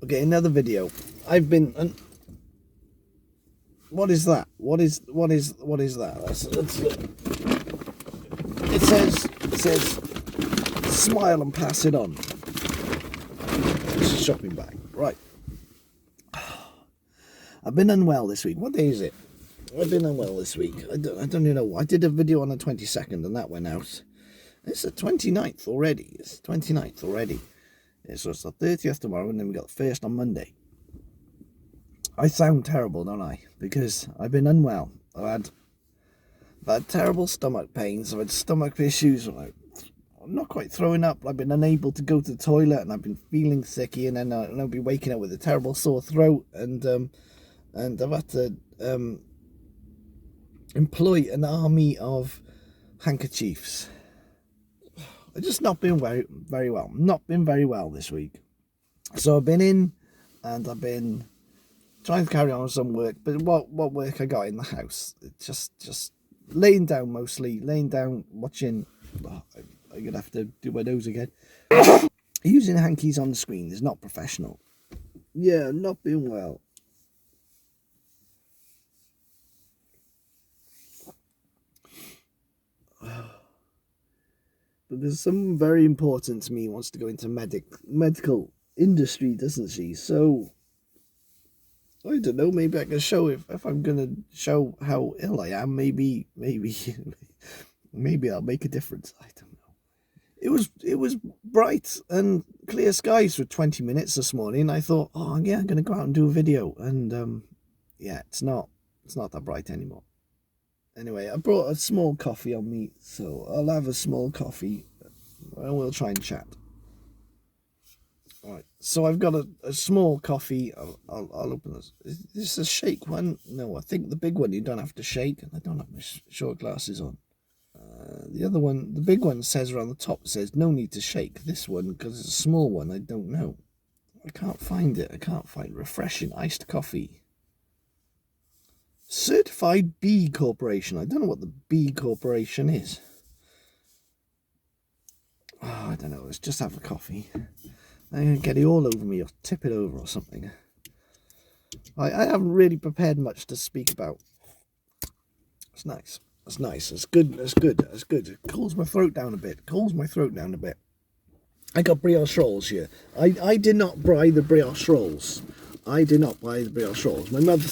Okay, another video. I've been. What is that? What is that? It says, smile and pass it on. It's a shopping bag, right? I've been unwell this week. What day is it? I've been unwell this week. I don't even know. I did a video on the 22nd and that went out. It's the 29th already. It's the 29th already. So it's the 30th tomorrow, and then we got the 1st on Monday. I sound terrible, don't I? Because I've been unwell. I've had terrible stomach pains. I've had stomach issues. I'm not quite throwing up. I've been unable to go to the toilet, and I've been feeling sicky, and then I'll be waking up with a terrible sore throat, and I've had to employ an army of handkerchiefs. I've just not been very well. Not been very well this week. So I've been in, and I've been trying to carry on with some work. But what work I got in the house? It's just laying down mostly. Laying down, watching. Oh, I'm gonna have to do my nose again. Using hankies on the screen is not professional. Yeah, not been well. But there's someone very important to me who wants to go into medical industry, doesn't she? So I don't know, maybe I can show if I'm gonna show how ill I am, maybe I'll make a difference. I don't know. It was bright and clear skies for 20 minutes this morning. I thought, oh yeah, I'm gonna go out and do a video, and yeah, it's not that bright anymore. Anyway, I brought a small coffee on me, so I'll have a small coffee and we'll try and chat. Alright, so I've got a small coffee. I'll open this. Is this a shake one? No, I think the big one you don't have to shake, and I don't have my short glasses on. The other one, the big one, says around the top, says no need to shake. This one, because it's a small one, I don't know. I can't find it. I can't find refreshing iced coffee. Certified B Corporation. I don't know what the B Corporation is. Oh, I don't know. Let's just have a coffee. I'm going to get it all over me or tip it over or something. I haven't really prepared much to speak about. It's nice. It's nice. It's good. It's good. It's good. It cools my throat down a bit. I got brioche rolls here. I did not buy the brioche rolls. My mother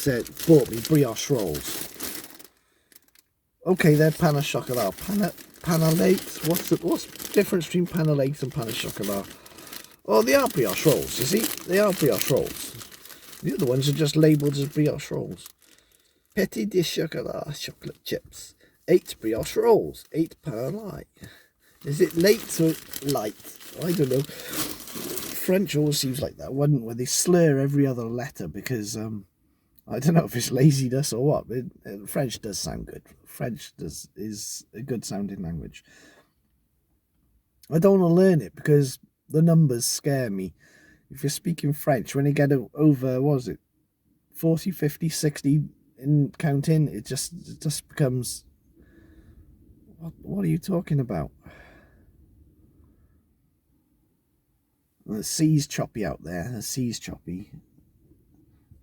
bought me brioche rolls. Okay, they're pain au chocolat. Pain au lait. What's the difference between pain au lait and pain au chocolat? Oh, they are brioche rolls, you see? They are brioche rolls. The other ones are just labelled as brioche rolls. Petit de chocolat, chocolate chips. 8 brioche rolls. 8 pain au lait. Is it late or light? I don't know. French always seems like that one where they slur every other letter because I don't know if it's laziness or what, but French does sound good. French is a good sounding language. I don't want to learn it because the numbers scare me. If you're speaking French, when you get over, what is it, 40, 50, 60 in counting, it just becomes, what are you talking about? The sea's choppy out there. The sea's choppy.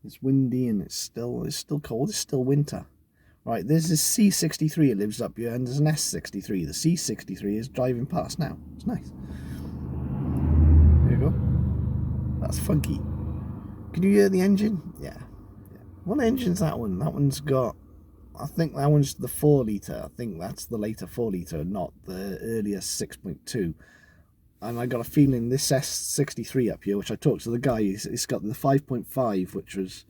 It's windy and it's still cold. It's still winter. Right, there's this C63 that lives up here, and there's an S63. The C63 is driving past now. It's nice. There you go. That's funky. Can you hear the engine? Yeah. What engine's that one? That one's got, I think that one's the 4 litre. I think that's the later 4 litre, not the earlier 6.2. And I got a feeling this S63 up here, which I talked to the guy, it's got the 5.5, which was,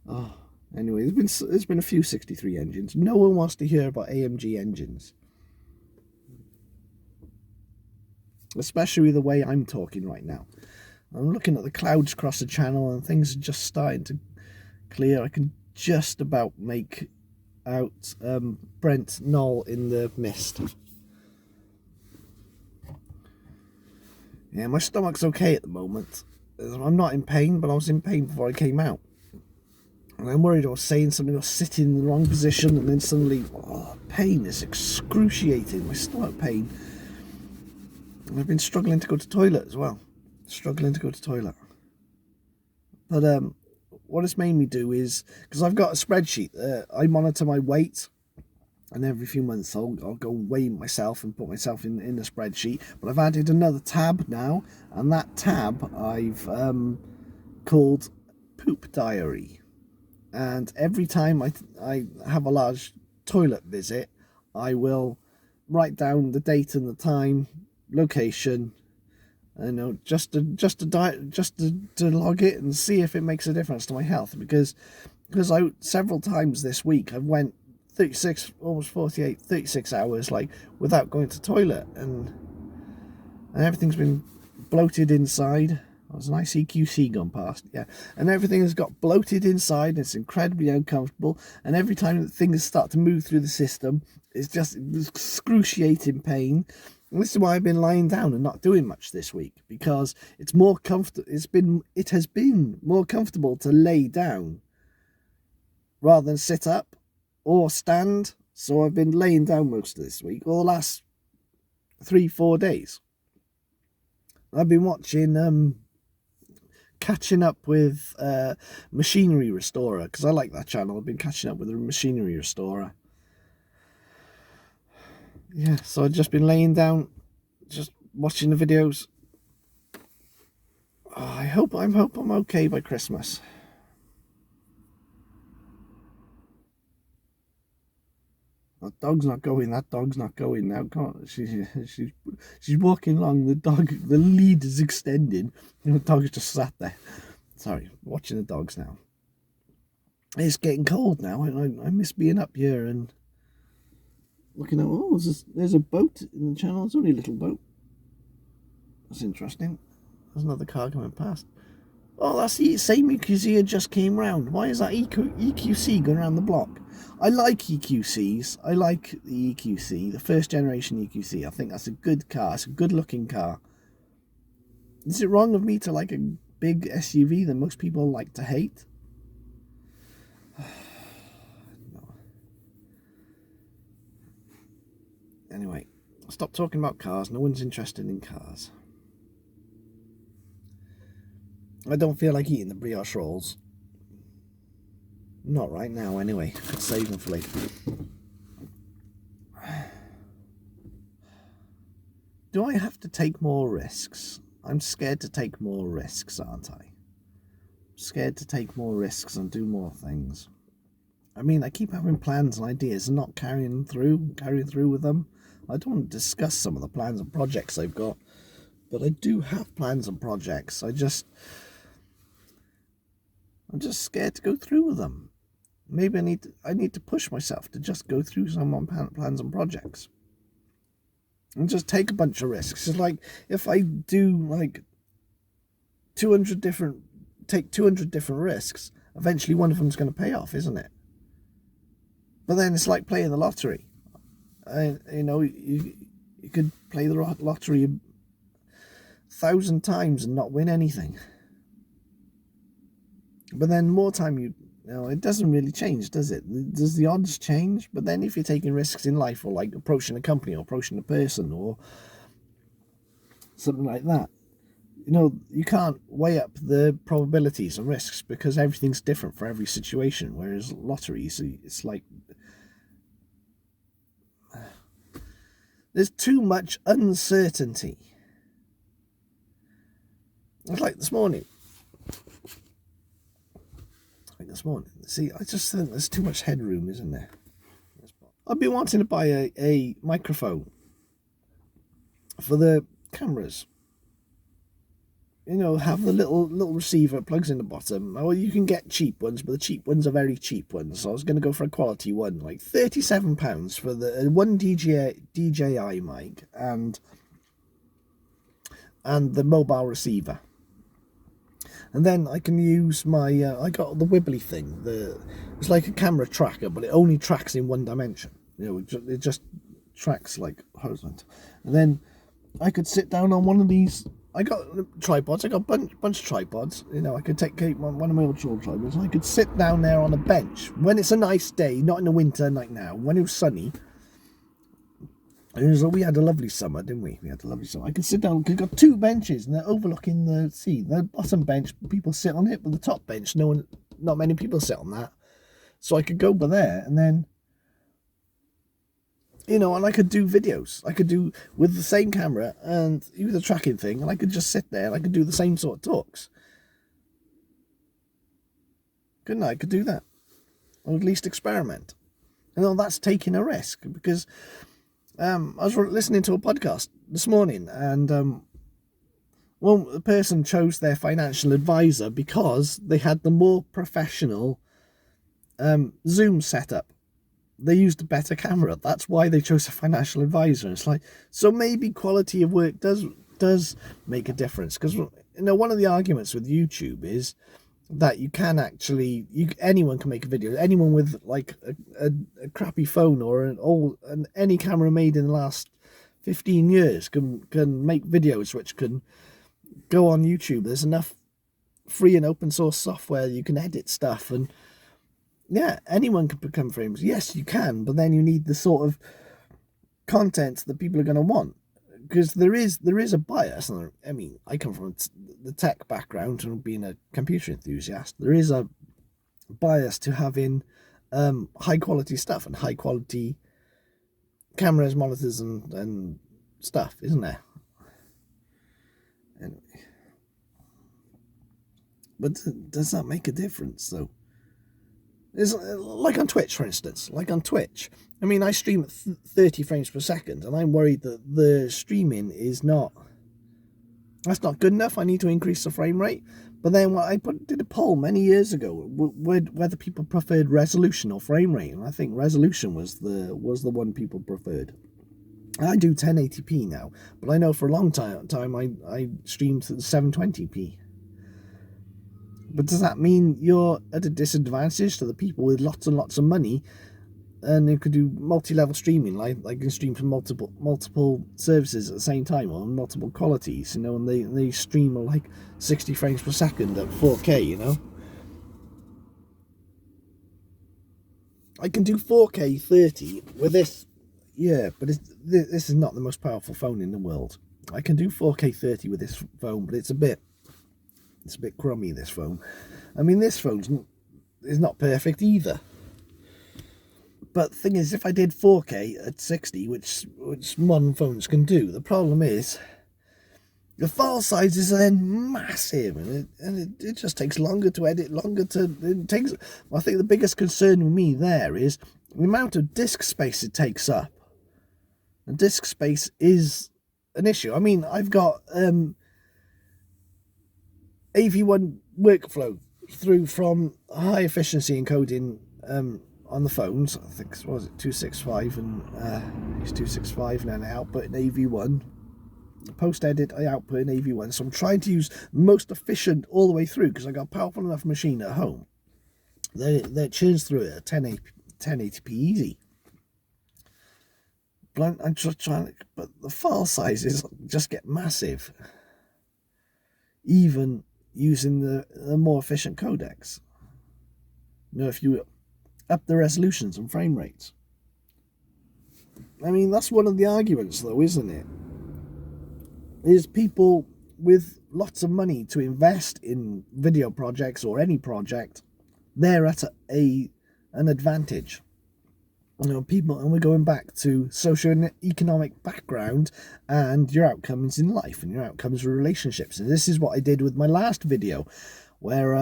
oh, anyway, there's been a few 63 engines. No one wants to hear about AMG engines, especially the way I'm talking right now. I'm looking at the clouds across the channel, and things are just starting to clear. I can just about make out Brent Knoll in the mist. Yeah, my stomach's okay at the moment. I'm not in pain, but I was in pain before I came out. And I'm worried I was saying something or sitting in the wrong position, and then suddenly, pain is excruciating. My stomach pain. And I've been struggling to go to the toilet as well. But what it's made me do is, because I've got a spreadsheet, I monitor my weight, and every few months I'll go weigh myself and put myself in the spreadsheet. But I've added another tab now, and that tab I've called Poop Diary. And every time I have a large toilet visit, I will write down the date and the time, location, just to log it and see if it makes a difference to my health. Because I several times this week I went 36, almost 48, 36 hours like without going to toilet, and everything's been bloated inside. There's a nice EQC gone past, yeah. And everything has got bloated inside, and it's incredibly uncomfortable. And every time that things start to move through the system, it's just excruciating pain. And this is why I've been lying down and not doing much this week, because it's more comfortable. It has been more comfortable to lay down rather than sit up or stand. So I've been laying down most of this week, or the last 3-4 days. I've been watching catching up with Machinery Restorer, because I like that channel. I've been catching up with the Machinery Restorer. Yeah, so I've just been laying down, just watching the videos. Oh, I hope I'm okay by Christmas. That dog's not going now. Can't she's walking along. The lead is extending, and the dog's just sat there. Sorry, watching the dogs now. It's getting cold now. I miss being up here and looking at. Oh, there's a boat in the channel. It's only a little boat. That's interesting. There's another car coming past. Oh, that's the same EQC that just came round. Why is that EQC going around the block? I like EQCs. I like the EQC, the first generation EQC. I think that's a good car. It's a good looking car. Is it wrong of me to like a big SUV that most people like to hate? No. Anyway, stop talking about cars. No one's interested in cars. I don't feel like eating the brioche rolls. Not right now, anyway. I could save them for later. Do I have to take more risks? I'm scared to take more risks, aren't I? I'm scared to take more risks and do more things. I mean, I keep having plans and ideas and not carrying through with them. I don't want to discuss some of the plans and projects I've got, but I do have plans and projects. I'm just scared to go through with them. Maybe I need to push myself to just go through some plans and projects. And just take a bunch of risks. It's like if I do like 200 different risks, eventually one of them's going to pay off, isn't it? But then it's like playing the lottery. You could play the lottery 1,000 times and not win anything. But then more time it doesn't really change, does it? Does the odds change? But then if you're taking risks in life, or like approaching a company or approaching a person or something like that, you can't weigh up the probabilities and risks because everything's different for every situation. Whereas lotteries, it's like there's too much uncertainty. It's like this morning. See, I just think there's too much headroom, isn't there? I've been wanting to buy a microphone for the cameras. Have the little receiver plugs in the bottom. Or you can get cheap ones, but the cheap ones are very cheap ones. So I was going to go for a quality one, like £37 for the one DJI mic and the mobile receiver. And then I can use my, I got the wibbly thing. It's like a camera tracker, but it only tracks in one dimension. It just tracks like horizontal. And then I could sit down on one of these. I got tripods. I got a bunch of tripods. I could take one of my old tripods. I could sit down there on a bench when it's a nice day, not in the winter like now. When it was sunny, And so we had a lovely summer, didn't we? We had a lovely summer. I could sit down, because got two benches and they're overlooking the sea. The bottom bench, people sit on it, but the top bench, not many people sit on that. So I could go over there and then, and I could do videos. I could do with the same camera and with the tracking thing, and I could just sit there and I could do the same sort of talks. Couldn't I? I could do that. Or at least experiment. That's taking a risk, because I was listening to a podcast this morning, and the person chose their financial advisor because they had the more professional Zoom setup. They used a better camera. That's why they chose a financial advisor. And it's like, so maybe quality of work does make a difference, because one of the arguments with YouTube is that you can actually, anyone can make a video. Anyone with like a crappy phone or any camera made in the last 15 years can make videos which can go on YouTube. There's enough free and open source software. You can edit stuff, and yeah, anyone can become famous. Yes, you can, but then you need the sort of content that people are going to want. Because there is a bias. I mean, I come from the tech background and being a computer enthusiast. There is a bias to having high quality stuff and high quality cameras, monitors, and stuff, isn't there? Anyway. But does that make a difference, though? It's like on Twitch, for instance. Like on Twitch, I mean, I stream at 30 frames per second, and I'm worried that the streaming that's not good enough. I need to increase the frame rate. But then did a poll many years ago whether people preferred resolution or frame rate, and I think resolution was the one people preferred. I do 1080p now, but I know for a long time I streamed to 720p. But does that mean you're at a disadvantage to the people with lots and lots of money, and you could do multi-level streaming, like you can stream from multiple services at the same time, or multiple qualities, and they stream at like 60 frames per second at 4K, I can do 4K 30 with this, yeah, but this is not the most powerful phone in the world. I can do 4K 30 with this phone, but it's a bit crummy, this phone. I mean, this phone is not perfect either. But the thing is, if I did 4K at 60, which modern phones can do, the problem is the file sizes are then massive, and it just takes longer to edit, I think the biggest concern with me there is the amount of disk space it takes up. And disk space is an issue. I mean, I've got AV1 workflow through from high efficiency encoding on the phones. I think, what was it, 265, and it's 265, and then I output in AV1. Post edit, I output in AV1. So I'm trying to use the most efficient all the way through, because I got a powerful enough machine at home. They churns through it at 1080p easy. But I'm just trying, but the file sizes just get massive, even using the more efficient codecs. If you up the resolutions and frame rates. I mean, that's one of the arguments, though, isn't it? Is people with lots of money to invest in video projects or any project, they're at an advantage. People, and we're going back to socio-economic background and your outcomes in life and your outcomes with relationships. And this is what I did with my last video, where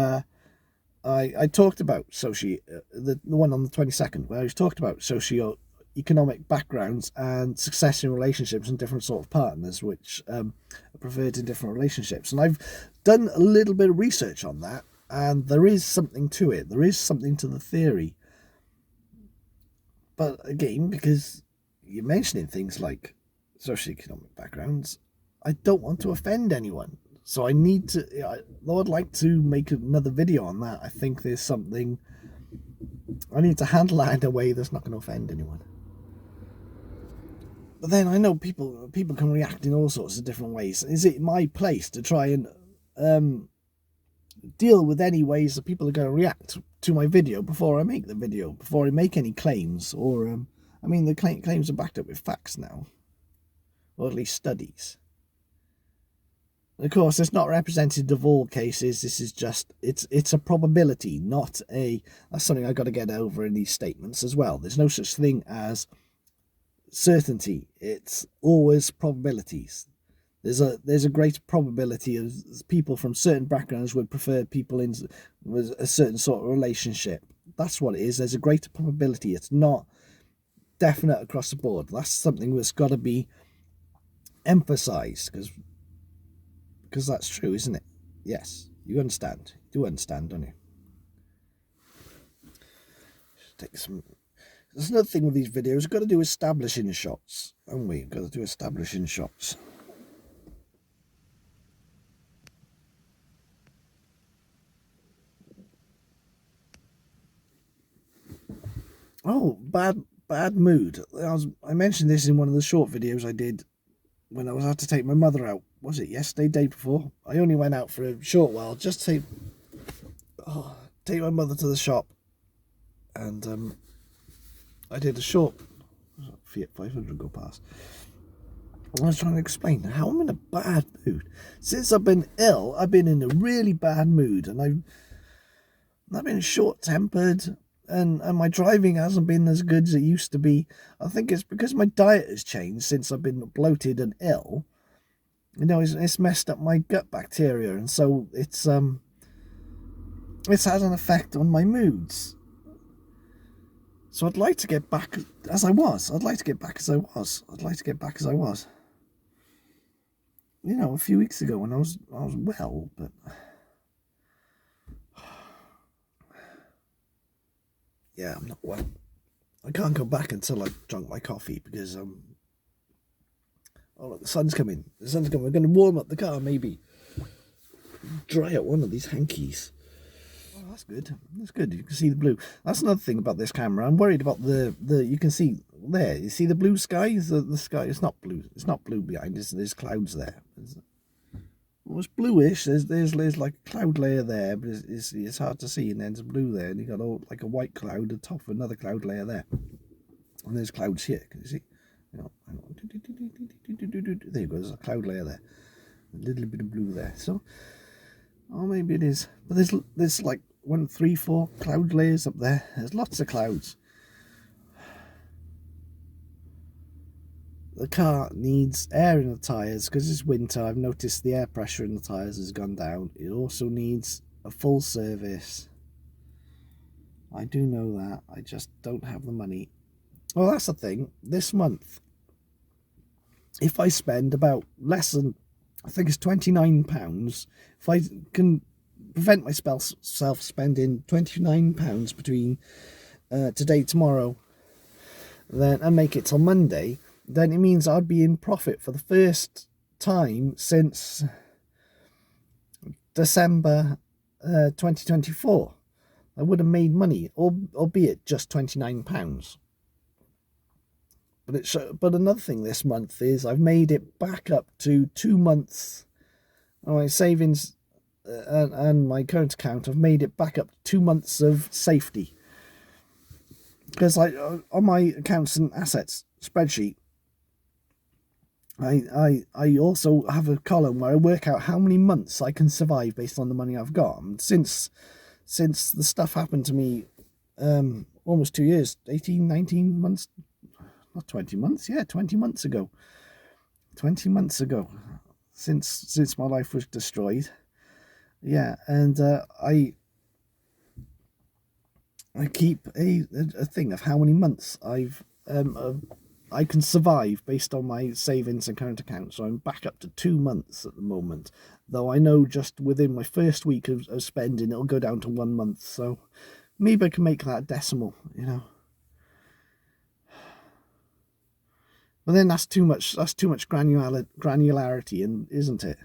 I talked about the one on the 22nd, where I talked about socio-economic backgrounds and success in relationships and different sort of partners, which are preferred in different relationships. And I've done a little bit of research on that, and there is something to it. There is something to the theory. But again, because you're mentioning things like socioeconomic backgrounds, I don't want to offend anyone. So I need to, though I'd like to make another video on that, I think there's something, I need to handle that in a way that's not going to offend anyone. But then I know people can react in all sorts of different ways. Is it my place to try and deal with any ways that people are going to react to my video before I make the video, before I make any claims? Or I mean, the claims are backed up with facts now. or at least studies. Of course, it's not representative of all cases. This is just, it's a probability, not a, that's something I've got to get over in these statements as well. There's no such thing as certainty. It's always probabilities. There's a greater probability of people from certain backgrounds would prefer people in with a certain sort of relationship. That's what it is. There's a greater probability. It's not definite across the board. That's something that's got to be emphasized, because that's true, isn't it? Yes, you understand. You do understand, don't you? Take some. There's another thing with these videos. We've got to do establishing shots, haven't we? We've got to do establishing shots. Oh, bad mood. I mentioned this in one of the short videos I did when I was out to take my mother out. Was it yesterday, day before? I only went out for a short while just to take my mother to the shop, and I did a short Fiat 500 go past. I was trying to explain how I'm in a bad mood. Since I've been ill, I've been in a really bad mood, and I've been short-tempered, and my driving hasn't been as good as it used to be. I think it's because my diet has changed since I've been bloated and ill. You know, it's messed up my gut bacteria, and so it's had an effect on my moods. So I'd like to get back as I was. I'd like to get back as I was. I'd like to get back as I was. You know, a few weeks ago when I was well, but yeah, I'm not well. I can't go back until I've drunk my coffee, because oh look, the sun's coming. The sun's coming. We're going to warm up the car, maybe. Dry out one of these hankies. Oh, that's good. That's good. You can see the blue. That's another thing about this camera. I'm worried about the you can see there. You see the blue sky? The sky. It's not blue. It's not blue behind. There's clouds there. Well, it's bluish. There's like a cloud layer there, but it's hard to see. And then there's blue there, and you got like a white cloud on top of another cloud layer there. And there's clouds here. Can you see? You know, there you go. There's a cloud layer there. A little bit of blue there. So, oh, maybe it is. But there's like 1, 3, 4 cloud layers up there. There's lots of clouds. The car needs air in the tyres because it's winter. I've noticed the air pressure in the tyres has gone down. It also needs a full service. I do know that. I just don't have the money. Well, that's the thing. This month, if I spend about less than, I think it's £29, if I can prevent myself spending £29 between today, tomorrow, then and make it till Monday, then it means I'd be in profit for the first time since December 2024. I would have made money, albeit just £29. But another thing this month is I've made it back up to 2 months. My savings and my current account, I've made it back up to 2 months of safety. Because on my accounts and assets spreadsheet, I also have a column where I work out how many months I can survive based on the money I've got. And since the stuff happened to me almost 2 years, 18, 19 months, not 20 months, yeah, 20 months ago. 20 months ago, since my life was destroyed. Yeah, and I keep a thing of how many months I can survive based on my savings and current account. So I'm back up to 2 months at the moment, though I know just within my first week of spending it'll go down to 1 month. So maybe I can make that decimal, you know. But then that's too much granularity, and isn't it?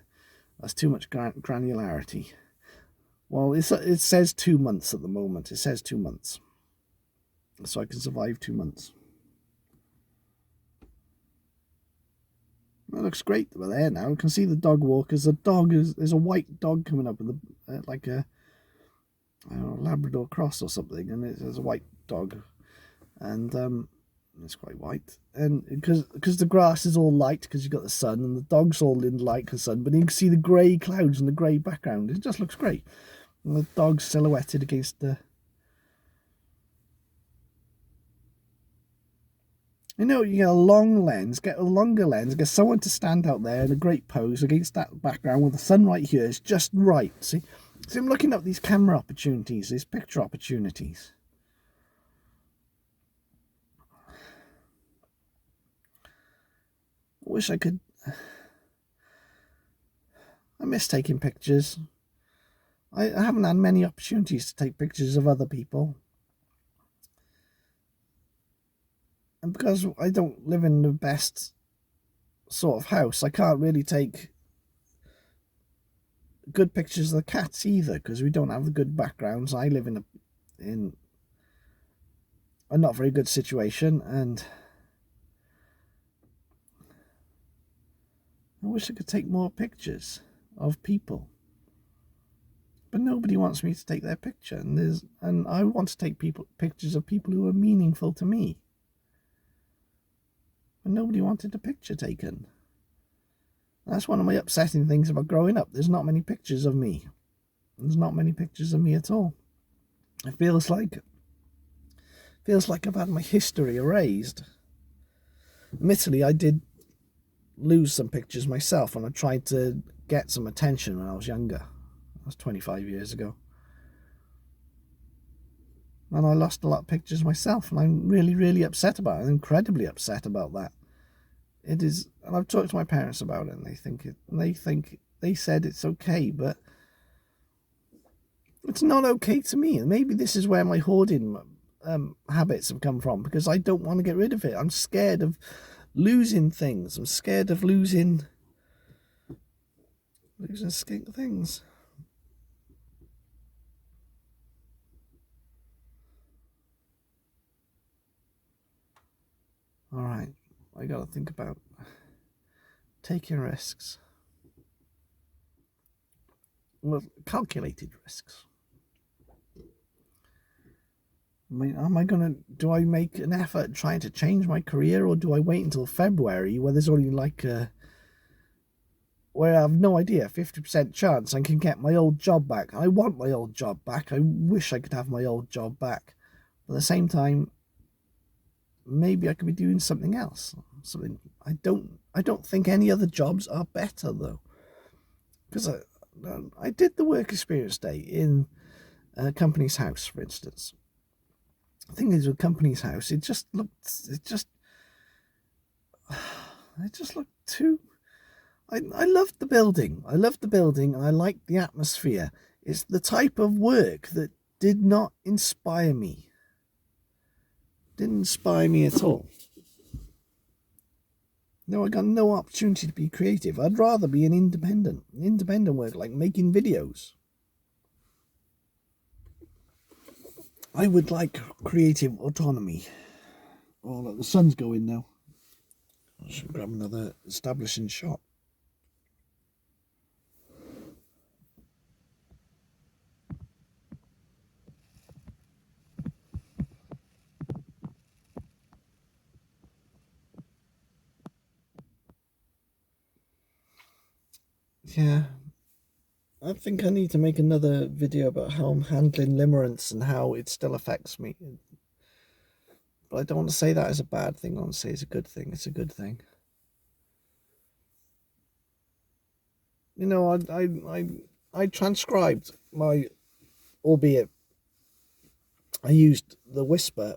That's too much granularity. Well, it says 2 months at the moment. It says 2 months. So I can survive 2 months. That looks great over there now. You can see the dog walkers. There's a white dog coming up with like a, I don't know, Labrador cross or something, and there's a white dog. And It's quite white, and because the grass is all light because you've got the sun, and the dog's all in light because sun, but you can see the grey clouds and the grey background. It just looks great. And the dog's silhouetted against the... You know, you get a long lens, get a longer lens, get someone to stand out there in a great pose against that background with the sun right here. It's just right. See, I'm looking at these camera opportunities, these picture opportunities. I wish I could... I miss taking pictures. I haven't had many opportunities to take pictures of other people. And because I don't live in the best sort of house, I can't really take good pictures of the cats either, because we don't have the good backgrounds. I live in a not very good situation, and I wish I could take more pictures of people. But nobody wants me to take their picture, and I want to take pictures of people who are meaningful to me. But nobody wanted a picture taken. That's one of my upsetting things about growing up. There's not many pictures of me. There's not many pictures of me at all. It feels like I've had my history erased. Admittedly, I did lose some pictures myself, and I tried to get some attention when I was younger. That was 25 years ago. And I lost a lot of pictures myself, and I'm really, really upset about it. I'm incredibly upset about that. It is, and I've talked to my parents about it, and they said it's okay, but it's not okay to me. And maybe this is where my hoarding habits have come from, because I don't want to get rid of it. I'm scared of losing things. I'm scared of losing things. All right, I got to think about taking risks. Well, calculated risks. Do I make an effort trying to change my career, or do I wait until February where there's only where I have no idea, 50% chance I can get my old job back? I want my old job back. I wish I could have my old job back. But at the same time, maybe I could be doing something else. I don't think any other jobs are better though. Because I did the work experience day in a company's house, for instance. The thing is, with company's house, it just looked too... I loved the building. I liked the atmosphere. It's the type of work that did not inspire me. Didn't inspire me at all. No, I got no opportunity to be creative. I'd rather be an independent work, like making videos. I would like creative autonomy. Oh, look, the sun's going now. I should grab another establishing shot. Yeah, I think I need to make another video about how I'm handling limerence and how it still affects me. But I don't want to say that as a bad thing. I want to say it's a good thing. It's a good thing. You know, I transcribed my, albeit I used the Whisper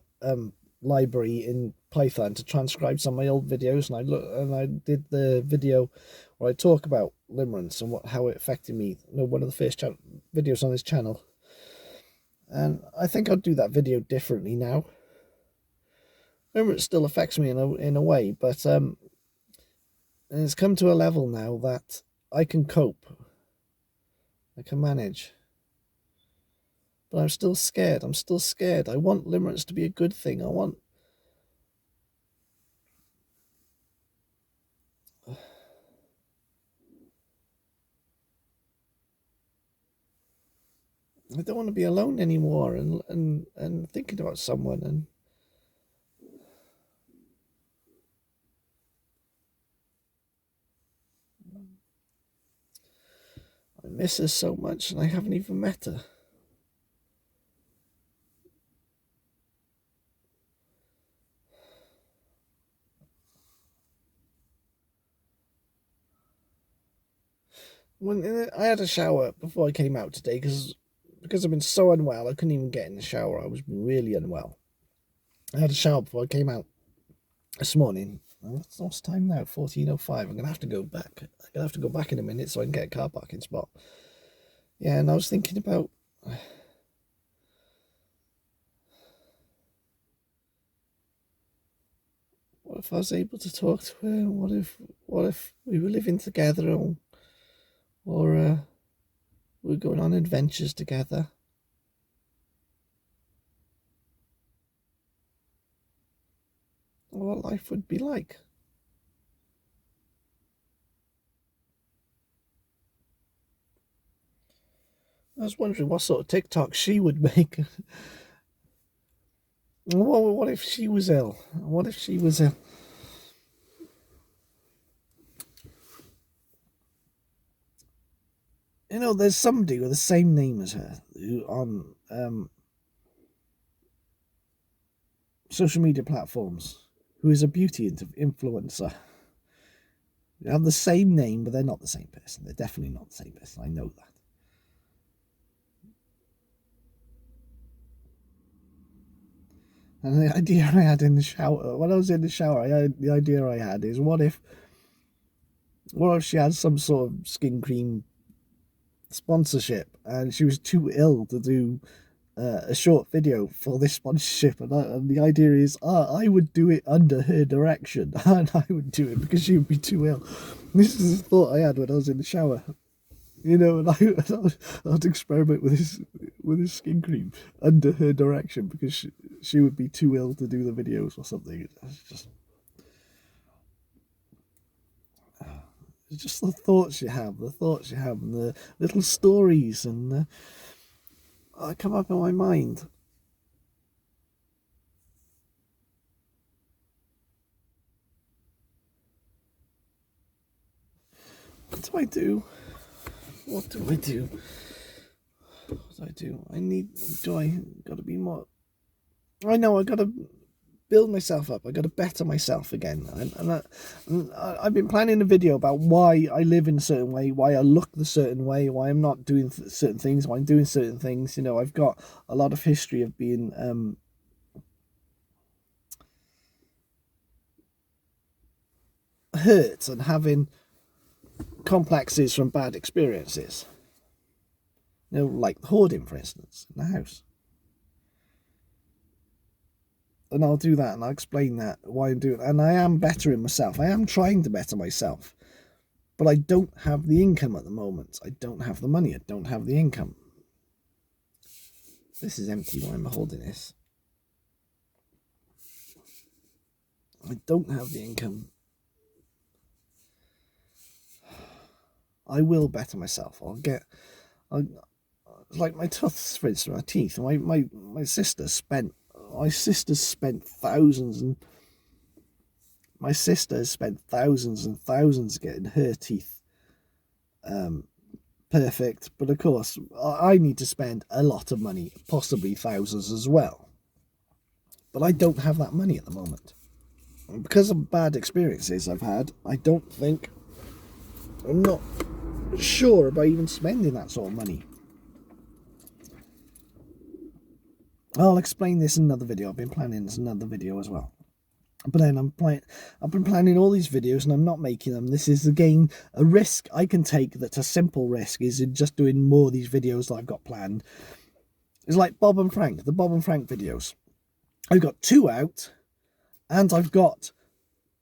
library in Python to transcribe some of my old videos, and I did the video where I talk about limerence and how it affected me. You know, one of the first videos on this channel, and I think I'll do that video differently now. Limerence still affects me in a way, but and it's come to a level now that I can cope. I can manage. But I'm still scared. I want limerence to be a good thing. I don't want to be alone anymore, and thinking about someone, and miss her so much and I haven't even met her. When I had a shower before I came out today because I've been so unwell, I couldn't even get in the shower. I was really unwell. I had a shower before I came out this morning. What's the time now? 14:05. I'm gonna have to go back. I'm gonna have to go back in a minute so I can get a car parking spot. Yeah, and I was thinking about what if I was able to talk to her? What if we were living together, or we were going on adventures together? What life would be like? I was wondering what sort of TikTok she would make. What if she was ill? What if she was ill? You know, there's somebody with the same name as her who on social media platforms who is a beauty influencer. They have the same name, but they're not the same person. They're definitely not the same person. I know that. And the idea I had in the shower, when I was in the shower, the idea I had is what if she had some sort of skin cream sponsorship and she was too ill to do a short video for this sponsorship, and the idea is I would do it under her direction and I would do it because she would be too ill. This is the thought I had when I was in the shower, you know, and I'd experiment with this skin cream under her direction because she would be too ill to do the videos or something. It's just the thoughts you have, and the little stories and come up in my mind. What do I do? What do I do? I gotta be more. I know I gotta build myself up. I gotta better myself again. I've been planning a video about why I live in a certain way, why I look the certain way, why I'm not doing certain things, why I'm doing certain things. You know, I've got a lot of history of being hurt and having complexes from bad experiences. You know, like hoarding, for instance, in the house. And I'll do that and I'll explain that, why I'm doing it. And I am bettering myself. I am trying to better myself. But I don't have the income at the moment. I don't have the money. I don't have the income. This is empty. Why am I holding this? I don't have the income. I will better myself. Like my tooths, for instance, my teeth. My sister spent thousands and thousands getting her teeth perfect. But of course, I need to spend a lot of money, possibly thousands as well. But I don't have that money at the moment. And because of bad experiences I've had, I'm not sure about even spending that sort of money. I'll explain this in another video. I've been planning this in another video as well. But then I've been planning all these videos and I'm not making them. This is again a risk I can take. That's a simple risk, is in just doing more of these videos that I've got planned. It's like Bob and Frank, the Bob and Frank videos. I've got 2 out and I've got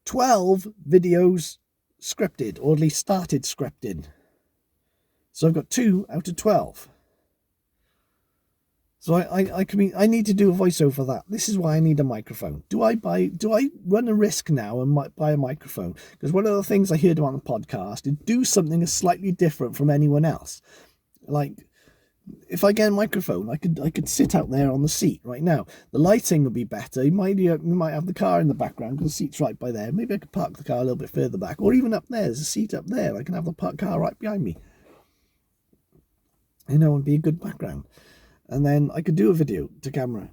12 videos scripted, or at least started scripted. So I've got 2 out of 12. So I need to do a voiceover for that. This is why I need a microphone. Do I run a risk now and buy a microphone? Because one of the things I heard on the podcast is do something slightly different from anyone else. Like, if I get a microphone, I could sit out there on the seat right now. The lighting would be better. You might have the car in the background because the seat's right by there. Maybe I could park the car a little bit further back, or even up there. There's a seat up there. I can have the car right behind me. you know, and be a good background. And then I could do a video to camera.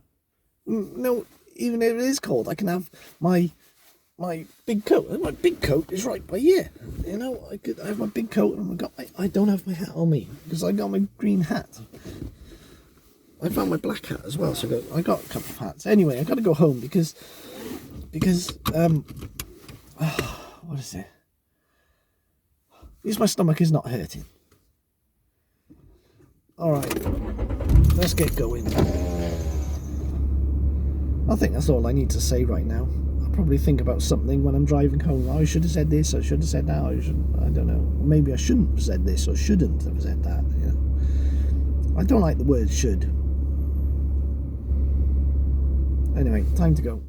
No, even if it is cold, I can have my big coat. My big coat is right by here. You know, I have my big coat, and I don't have my hat on me because I got my green hat. I found my black hat as well, so I got a couple of hats. Anyway, I got to go home because what is it? At least my stomach is not hurting. All right, let's get going. I think that's all I need to say right now. I'll probably think about something when I'm driving home. Oh, I should have said this, I should have said that, I don't know. Maybe I shouldn't have said this or shouldn't have said that. You know, I don't like the word should. Anyway, time to go.